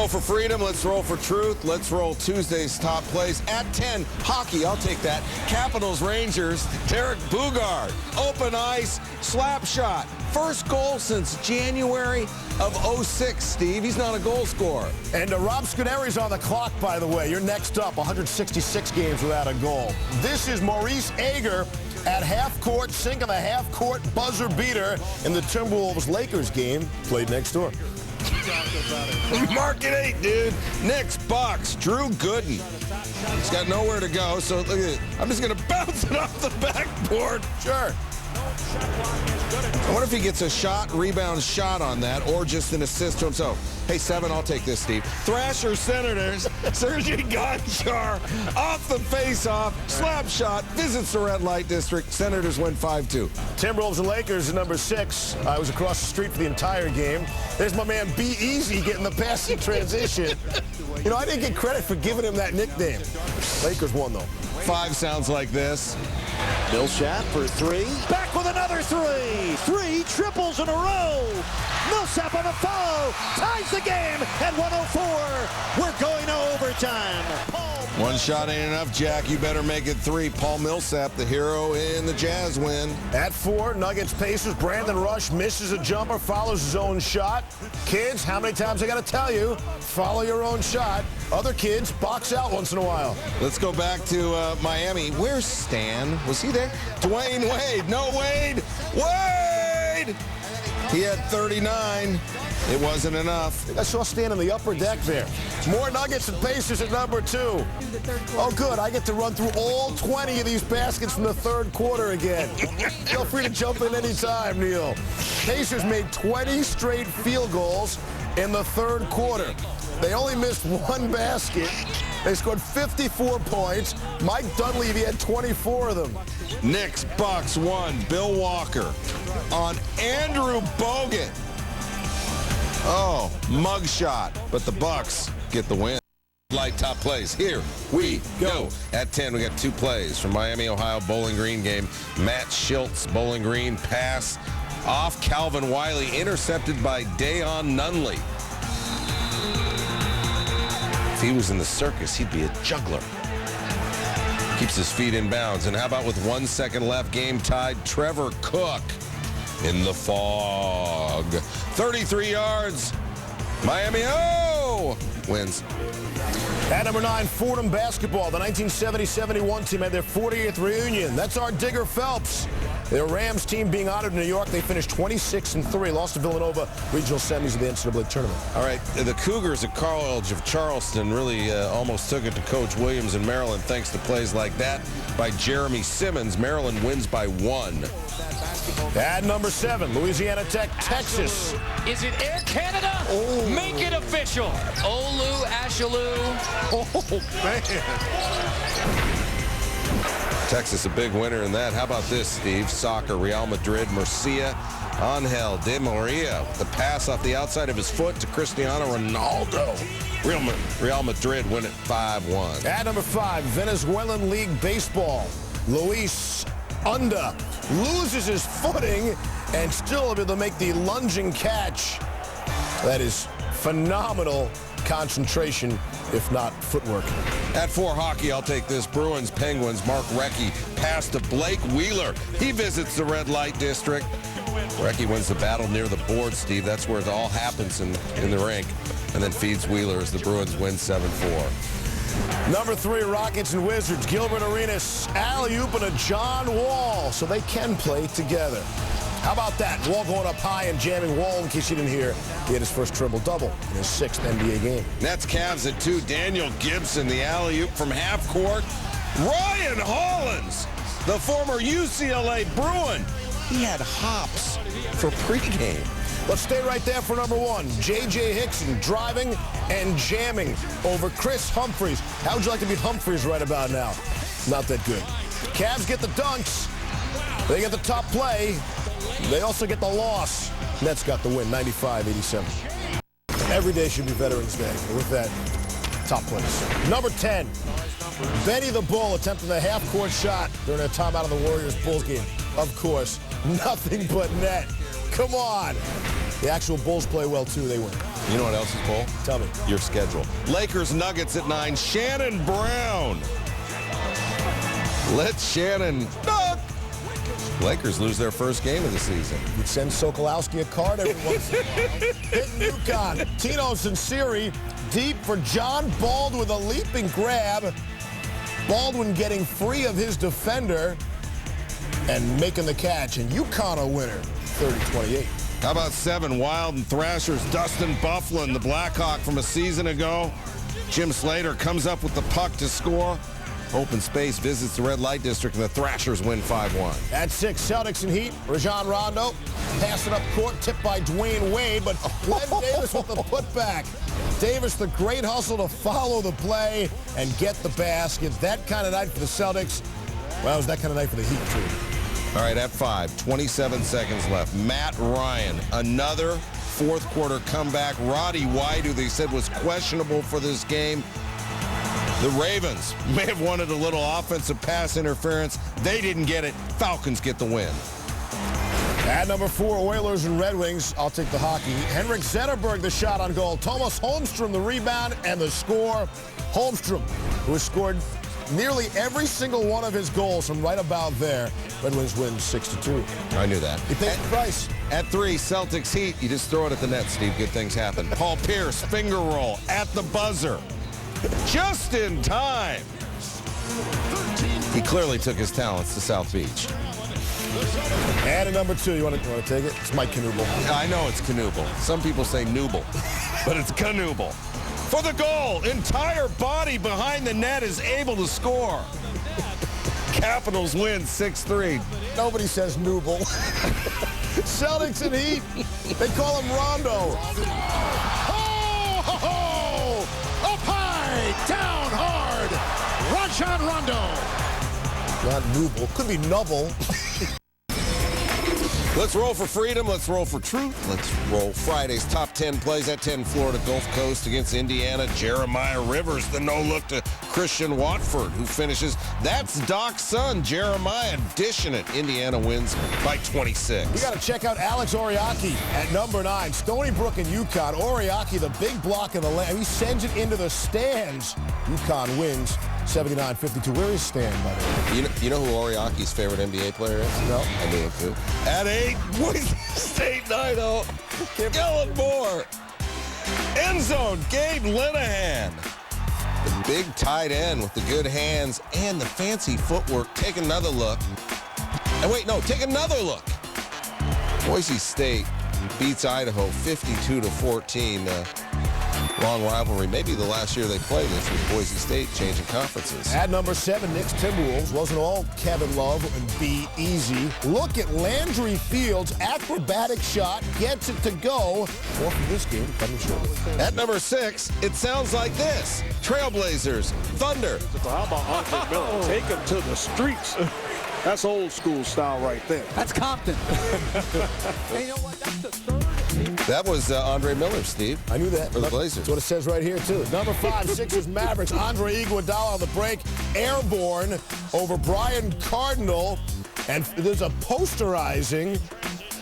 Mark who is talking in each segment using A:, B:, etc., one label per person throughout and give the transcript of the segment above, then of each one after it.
A: roll for freedom. Let's roll for truth. Let's roll Tuesday's top plays. At 10, hockey. I'll take that. Capitals Rangers. Derek Boogaard. Open ice. Slap shot. First goal since January of 06, Steve. He's not a goal scorer.
B: And Rob Scuderi's on the clock, by the way. You're next up. 166 games without a goal. This is Maurice Ager at half court, sinking the half court buzzer beater in the Timberwolves-Lakers game. Played next door.
A: Mark it 8, dude. Knicks, Bucks, Drew Gooden. He's got nowhere to go, so look at it. I'm just going to bounce it off the backboard.
B: Sure.
A: I wonder if he gets a shot, rebound shot on that, or just an assist to himself. Hey, 7, I'll take this, Steve. Thrasher Senators, Sergei Gonchar, off the face-off, slap shot, visits the red light district. Senators win 5-2.
B: Timberwolves and Lakers at number 6. I was across the street for the entire game. There's my man B Easy getting the passing transition. You know, I didn't get credit for giving him that nickname. Lakers won, though.
A: 5 sounds like this.
C: Millsap for 3. Back with another 3. 3 triples in a row. Millsap on the follow. Ties the game at 104. We're going to overtime.
A: One shot ain't enough, Jack. You better make it 3. Paul Millsap, the hero in the Jazz win.
B: At 4, Nuggets Pacers. Brandon Rush misses a jumper, follows his own shot. Kids, how many times I got to tell you, follow your own shot. Other kids box out once in a while.
A: Let's go back to Miami. Where's Stan? Was he there? Dwayne Wade. No, Wade. Wade! He had 39. It wasn't enough.
B: I saw Stan in the upper deck there. More Nuggets and Pacers at number 2. Oh, good. I get to run through all 20 of these baskets from the third quarter again. Feel free to jump in any time, Neil. Pacers made 20 straight field goals in the third quarter. They only missed 1 basket. They scored 54 points. Mike Dunleavy had 24 of them.
A: Knicks, Bucks won. Bill Walker on Andrew Bogut. Oh, mugshot. But the Bucks get the win. Light top plays. Here we go. At 10, we got 2 plays from Miami, Ohio Bowling Green game. Matt Schiltz, Bowling Green pass off Calvin Wiley, intercepted by Dayon Nunley. If he was in the circus, he'd be a juggler. Keeps his feet in bounds. And how about with 1 second left, game tied, Trevor Cook in the fog. 33 yards. Miami, wins.
B: At number 9, Fordham basketball. The 1970-71 team had their 40th reunion. That's our Digger Phelps. Their Rams team being honored in New York. They finished 26-3. Lost to Villanova, regional semis of the NCAA tournament.
A: All right, the Cougars at College of Charleston really almost took it to Coach Williams in Maryland thanks to plays like that by Jeremy Simmons. Maryland wins by 1.
B: At number 7, Louisiana Tech, Texas.
D: Is it Air Canada? Oh. Make it official. Olu Ashalou.
B: Oh, man.
A: Texas a big winner in that. How about this, Steve? Soccer, Real Madrid, Murcia, Angel Di Maria. The pass off the outside of his foot to Cristiano Ronaldo. Real Madrid win it 5-1.
B: At number 5, Venezuelan League Baseball. Luis Unda loses his footing and still able to make the lunging catch. That is phenomenal concentration, if not footwork.
A: At 4, hockey, I'll take this. Bruins, Penguins, Mark Recchi pass to Blake Wheeler. He visits the red light district. Recchi wins the battle near the board, Steve. That's where it all happens in the rink. And then feeds Wheeler as the Bruins win 7-4.
B: Number 3, Rockets and Wizards. Gilbert Arenas, alley-oop and a John Wall, so they can play together. How about that? Wall going up high and jamming Wall, in case you didn't hear. He had his first triple-double in his 6th NBA game.
A: Nets Cavs at 2. Daniel Gibson, the alley-oop from half court. Ryan Hollins, the former UCLA Bruin. He had hops for pregame.
B: Let's stay right there for number 1. J.J. Hickson driving and jamming over Chris Humphries. How would you like to beat Humphries right about now? Not that good. Cavs get the dunks. They get the top play. They also get the loss. Nets got the win, 95-87. Every day should be Veterans Day. With that, top place. Number 10, Benny the Bull attempting a half-court shot during a timeout of the Warriors-Bulls game. Of course, nothing but net. Come on. The actual Bulls play well, too. They win.
A: You know what else is full?
B: Tell me.
A: Your schedule. Lakers Nuggets at 9. Shannon Brown. Let Shannon dunk. Lakers lose their first game of the season.
B: We'd send Sokolowski a card every once in a while. Hitting UConn. Tino Sinceri deep for John Baldwin with a leaping grab. Baldwin getting free of his defender and making the catch. And UConn a winner, 30-28.
A: How about 7 Wild and Thrashers? Dustin Byfuglien, the Blackhawk from a season ago. Jim Slater comes up with the puck to score. Open space visits the red light district, and the Thrashers win 5-1.
B: At 6, Celtics and Heat. Rajon Rondo passing up court, tipped by Dwayne Wade, but Glenn Davis with the putback. Davis, the great hustle to follow the play and get the basket. That kind of night for the Celtics. Well, it was that kind of night for the Heat, too.
A: All right, at 5, 27 seconds left. Matt Ryan, another fourth quarter comeback. Roddy White, who they said was questionable for this game. The Ravens may have wanted a little offensive pass interference. They didn't get it. Falcons get the win.
B: At number 4, Oilers and Red Wings. I'll take the hockey. Henrik Zetterberg, the shot on goal. Thomas Holmstrom, the rebound and the score. Holmstrom, who has scored nearly every single one of his goals from right about there. Red Wings win 6-2.
A: I knew that.
B: He paid the price.
A: At 3, Celtics Heat. You just throw it at the net, Steve. Good things happen. Paul Pierce, finger roll at the buzzer. Just in time. He clearly took his talents to South Beach.
B: And at number 2, you want to take it? It's Mike Knuble.
A: I know it's Knuble. Some people say Nooble, but it's Knuble. For the goal, entire body behind the net is able to score. Capitals win 6-3.
B: Nobody says Knuble. Celtics and Heat. They call him Rondo.
C: Ho, ho, ho! Up high, down hard. Rajon Rondo.
B: Not Knuble. Could be Nubble.
A: Let's roll for freedom. Let's roll for truth. Let's roll Friday's top 10 plays. At 10, Florida Gulf Coast against Indiana. Jeremiah Rivers, the no-look to Christian Watford, who finishes. That's Doc's son, Jeremiah, dishing it. Indiana wins by 26.
B: We got to check out Alex Oriaki at number 9. Stony Brook and UConn. Oriaki, the big block in the lane. He sends it into the stands. UConn wins 79-52. Where is Stan, by the way?
A: You know who Oriaki's favorite NBA player is?
B: No.
A: I knew it too. At 8, Boise State 9-0. Kellen Moore. End zone, Gabe Linehan. The big tight end with the good hands and the fancy footwork. Take another look. And wait, no, take another look. Boise State beats Idaho 52-14. Long rivalry. Maybe the last year they played this with Boise State changing conferences.
B: At number 7, Knicks Timberwolves. Wasn't all Kevin Love and be easy. Look at Landry Fields' acrobatic shot. Gets it to go. More from this game coming shortly.
A: At number 6, it sounds like this. Trailblazers, Thunder.
E: How about Andre Miller? Take him to the streets. That's old school style right there.
D: That's Compton. And you know what? That's the third.
A: That was Andre Miller, Steve.
B: I knew that.
A: For the Blazers.
B: That's what it says right here, too. Number 5, Sixers Mavericks. Andre Iguodala on the break. Airborne over Brian Cardinal. And there's a posterizing.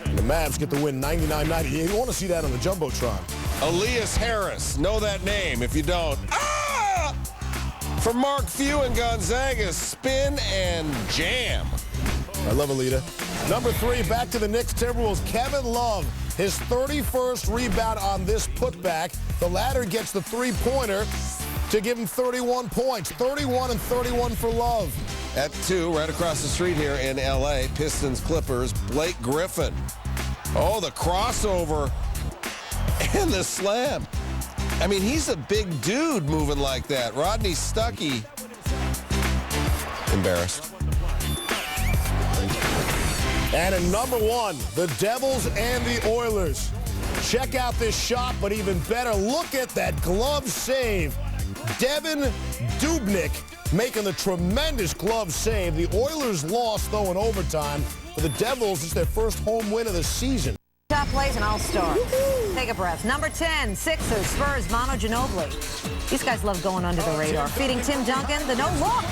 B: And the Mavs get the win 99-90. You want to see that on the Jumbotron.
A: Elias Harris. Know that name if you don't. Ah! For Mark Few and Gonzaga, spin and jam.
B: I love Alita. Number 3, back to the Knicks Timberwolves. Kevin Love, his 31st rebound on this putback. The latter gets the three-pointer to give him 31 points. 31 and 31 for Love.
A: At 2, right across the street here in L.A., Pistons Clippers, Blake Griffin. Oh, the crossover and the slam. I mean, he's a big dude moving like that. Rodney Stuckey, embarrassed.
B: And at number 1, the Devils and the Oilers. Check out this shot, but even better, look at that glove save. Devin Dubnyk making the tremendous glove save. The Oilers lost, though, in overtime. For the Devils, it's their first home win of the season.
F: Top plays and I'll start. Take a breath. Number 10, Sixers, Spurs, Manu Ginobili. These guys love going under the radar. Feeding Tim Duncan the no-look.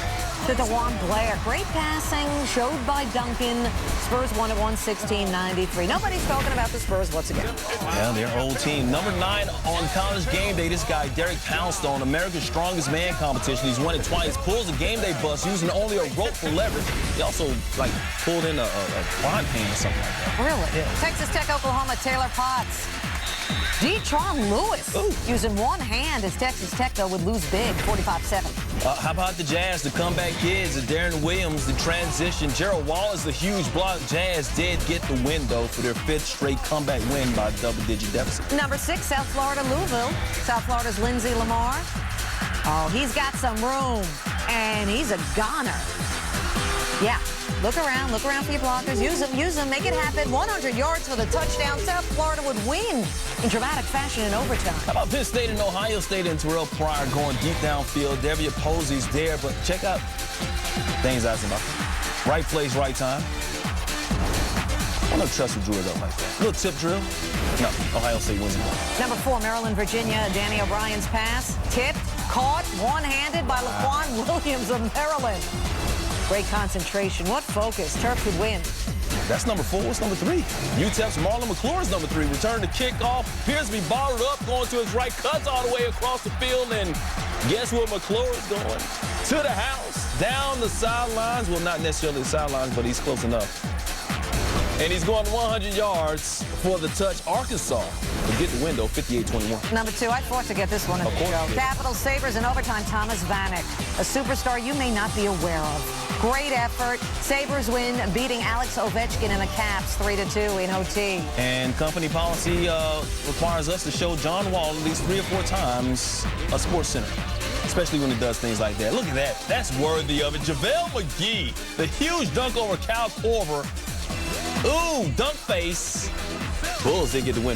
F: to DeJuan Blair. Great passing, showed by Duncan. Spurs won at 116-93. Nobody's talking about the Spurs once again.
G: Yeah, their old team. Number 9 on College Game Day, this guy, Derek Poundstone, America's Strongest Man competition. He's won it twice. Pulls a game day bus using only a rope for leverage. He also, pulled in a frying pan or something like that.
F: Really?
G: Yeah.
F: Texas Tech, Oklahoma, Taylor Potts. Detron Lewis using one hand as Texas Tech, though, would lose big, 45-7.
G: How about the Jazz, the comeback kids, the Darren Williams, the transition. Gerald Wallace, the huge block. Jazz did get the win, though, for their 5th straight comeback win by double-digit deficit.
F: Number 6, South Florida, Louisville. South Florida's Lindsey Lamar. Oh, he's got some room, and he's a goner. Yeah, look around for your blockers. Use them, make it happen. 100 yards for the touchdown. South Florida would win in dramatic fashion in overtime.
G: How about Penn State and Ohio State and Terrell Pryor going deep downfield? Devia Posey's there, but check out things I was about. Right place, right time. I don't trust who drew it up like that. Little tip drill. No, Ohio State wins it.
F: Number 4, Maryland, Virginia. Danny O'Brien's pass. Tipped, caught, one-handed by Laquan Williams of Maryland. Great concentration. What focus. Terps would win.
G: That's number 4. What's number 3? UTEP's Marlon McClure is number 3. Return to kickoff. Appears to be bottled up, going to his right, cuts all the way across the field, and guess where McClure is going? To the house. Down the sidelines. Well, not necessarily the sidelines, but he's close enough. And he's going 100 yards for the touch. Arkansas will get the window, 58-21.
F: Number 2, I fought to get this one in the show. Capital Sabres in overtime, Thomas Vanek, a superstar you may not be aware of. Great effort. Sabres win, beating Alex Ovechkin and the Caps 3-2 in OT.
G: And company policy requires us to show John Wall at least 3 or 4 times a Sports Center, especially when he does things like that. Look at that. That's worthy of it. JaVale McGee, the huge dunk over Kyle Korver. Ooh, dunk face. Bulls did get the win.